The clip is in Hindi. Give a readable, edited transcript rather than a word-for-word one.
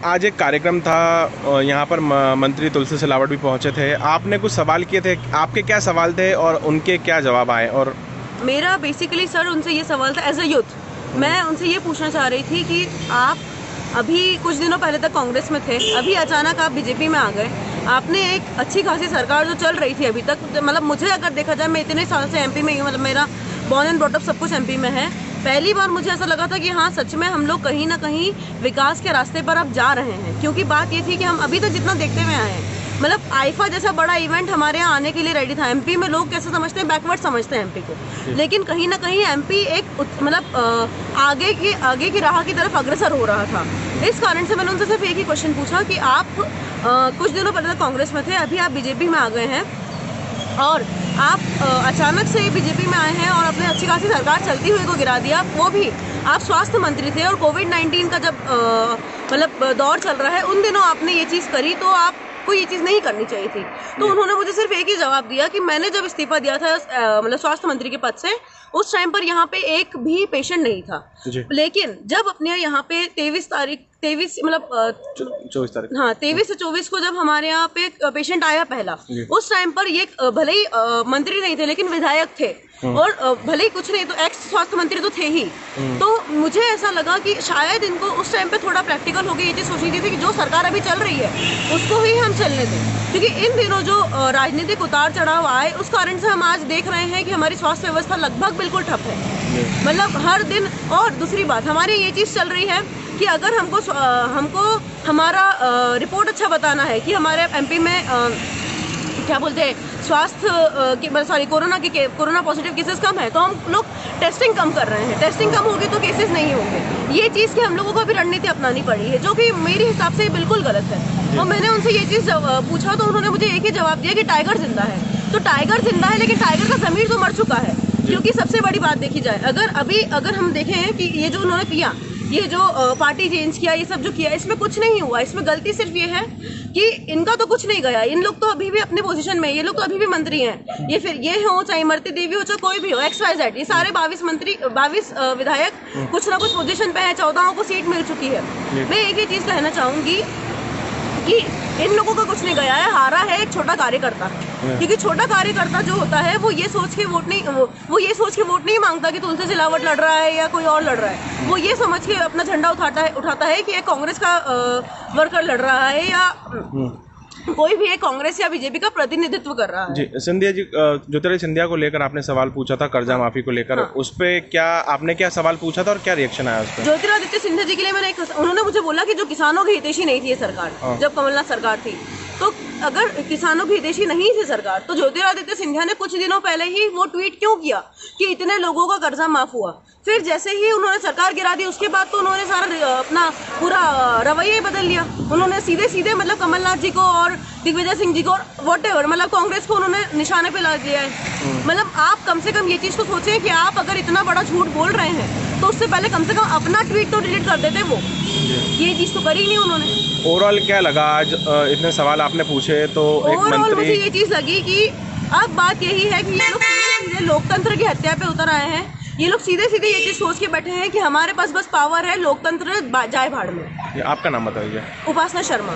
आज एक कार्यक्रम था, यहाँ पर मंत्री तुलसी सिलावट भी पहुँचे थे। आपने कुछ सवाल किए थे, आपके क्या सवाल थे और उनके क्या जवाब आए? और मेरा बेसिकली सर उनसे ये सवाल था, एज अ यूथ मैं उनसे ये पूछना चाह रही थी कि आप अभी कुछ दिनों पहले तक कांग्रेस में थे, अभी अचानक आप बीजेपी में आ गए। आपने एक अच्छी खासी सरकार जो चल रही थी अभी तक, मतलब मुझे अगर देखा जाए, मैं इतने साल से एमपी में ही हूँ, मतलब मेरा बॉर्न एंड ब्रॉट अप सब कुछ एमपी में है। पहली बार मुझे ऐसा लगा था कि हाँ सच में हम लोग कहीं ना कहीं विकास के रास्ते पर अब जा रहे हैं, क्योंकि बात ये थी कि हम अभी तक जितना देखते हुए आए हैं, मतलब आईफा जैसा बड़ा इवेंट हमारे यहाँ आने के लिए रेडी था। एमपी में लोग कैसे समझते हैं, बैकवर्ड समझते हैं एमपी को, लेकिन कहीं ना कहीं एमपी एक मतलब आगे की राह की तरफ अग्रसर हो रहा था। इस कारण से मैंने उनसे सिर्फ एक ही क्वेश्चन पूछा कि आप कुछ दिनों पहले तक कांग्रेस में थे, अभी आप बीजेपी में आ गए हैं और आप अचानक से बीजेपी में आए हैं और अपने अच्छी खासी सरकार चलती हुई को गिरा दिया। वो भी आप स्वास्थ्य मंत्री थे और कोविड-19 का जब मतलब दौर चल रहा है, उन दिनों आपने ये चीज़ करी, तो आपको ये चीज़ नहीं करनी चाहिए थी। तो उन्होंने मुझे सिर्फ एक ही जवाब दिया कि मैंने जब इस्तीफा दिया था मतलब स्वास्थ्य मंत्री के पद से, उस टाइम पर यहाँ पे एक भी पेशेंट नहीं था, लेकिन जब अपने यहाँ पे 23 मतलब 24 तारीख, हाँ 23 से 24 को जब हमारे यहाँ पे पेशेंट आया पहला, उस टाइम पर ये भले ही मंत्री नहीं थे लेकिन विधायक थे, और भले ही कुछ नहीं तो एक्स स्वास्थ्य मंत्री तो थे ही। तो मुझे ऐसा लगा कि शायद इनको उस टाइम पे थोड़ा प्रैक्टिकल हो गई, ये चीज़ सोची थी कि जो सरकार अभी चल रही है उसको ही हम चलने दें, क्योंकि इन दिनों जो राजनीतिक उतार चढ़ाव आए उस कारण से हम आज देख रहे हैं कि हमारी स्वास्थ्य व्यवस्था लगभग बिल्कुल ठप है, मतलब हर दिन। और दूसरी बात, हमारी ये चीज़ चल रही है कि अगर हमको हमारा रिपोर्ट अच्छा बताना है कि हमारे एमपी में क्या बोलते हैं स्वास्थ्य कोरोना पॉजिटिव केसेस कम है, तो हम लोग टेस्टिंग कम कर रहे हैं। टेस्टिंग कम होगी तो केसेस नहीं होंगे। ये चीज़ की हम लोगों को अभी रणनीति अपनानी पड़ी है, जो कि मेरे हिसाब से बिल्कुल गलत है। और मैंने उनसे ये चीज़ पूछा तो उन्होंने मुझे एक ही जवाब दिया कि टाइगर जिंदा है। तो टाइगर जिंदा है, लेकिन टाइगर का ज़मीर तो मर चुका है। क्योंकि सबसे बड़ी बात देखी जाए, अगर हम देखें कि ये जो उन्होंने किया, ये जो पार्टी चेंज किया, ये सब जो किया, इसमें कुछ नहीं हुआ। इसमें गलती सिर्फ ये है कि इनका तो कुछ नहीं गया, इन लोग तो अभी भी अपने पोजीशन में, ये लोग तो अभी भी मंत्री हैं। ये फिर ये हो चाहे इमरती देवी हो चाहे कोई भी हो, XYZ, ये सारे 22 विधायक कुछ ना कुछ पोजीशन पे है, 14 को सीट मिल चुकी है। मैं एक ही चीज कहना चाहूंगी कि इन लोगों का कुछ नहीं गया है, हारा है एक छोटा कार्यकर्ता। क्योंकि छोटा कार्यकर्ता जो होता है वो ये सोच के वोट नहीं मांगता कि तुलसी सिलावट लड़ रहा है या कोई और लड़ रहा है। वो ये समझ के अपना झंडा उठाता है कि एक कांग्रेस का वर्कर लड़ रहा है या कोई भी एक कांग्रेस या बीजेपी का प्रतिनिधित्व कर रहा है। जी सिंधिया जी, ज्योतिरादित्य सिंधिया को लेकर आपने सवाल पूछा था, कर्जा माफी को लेकर, उस पे आपने क्या सवाल पूछा था और क्या रिएक्शन आया उस पर? ज्योतिरादित्य सिंधिया जी के लिए उन्होंने मुझे बोला कि जो किसानों की हितैषी नहीं थी ये सरकार, जब कमलनाथ सरकार थी, तो अगर किसानों की हितैषी नहीं थी सरकार, तो ज्योतिरादित्य सिंधिया ने कुछ दिनों पहले ही वो ट्वीट क्यों किया कि इतने लोगों का कर्जा माफ हुआ। फिर जैसे ही उन्होंने सरकार गिरा दी, उसके बाद तो उन्होंने सारा अपना पूरा रवैया ही बदल लिया। उन्होंने सीधे मतलब कमलनाथ जी को और दिग्विजय सिंह जी को और व्हाटएवर, मतलब कांग्रेस को उन्होंने निशाने पे ला दिया है। मतलब आप कम से कम ये चीज तो सोचें कि आप अगर इतना बड़ा झूठ बोल रहे हैं तो उससे पहले कम से कम अपना ट्वीट तो डिलीट कर देते। वो ये चीज तो करी नहीं उन्होंने। ओवरऑल क्या लगा आज इतने सवाल आपने पूछे तो ओवरऑल मुझे ये चीज लगी कि अब बात यही है कि ये लोग सीधे लोकतंत्र की हत्या पे उतर आए हैं। ये लोग सीधे ये चीज सोच के बैठे हैं कि हमारे पास बस पावर है, लोकतंत्र जाए भाड़ में। आपका नाम बताइए। उपासना शर्मा।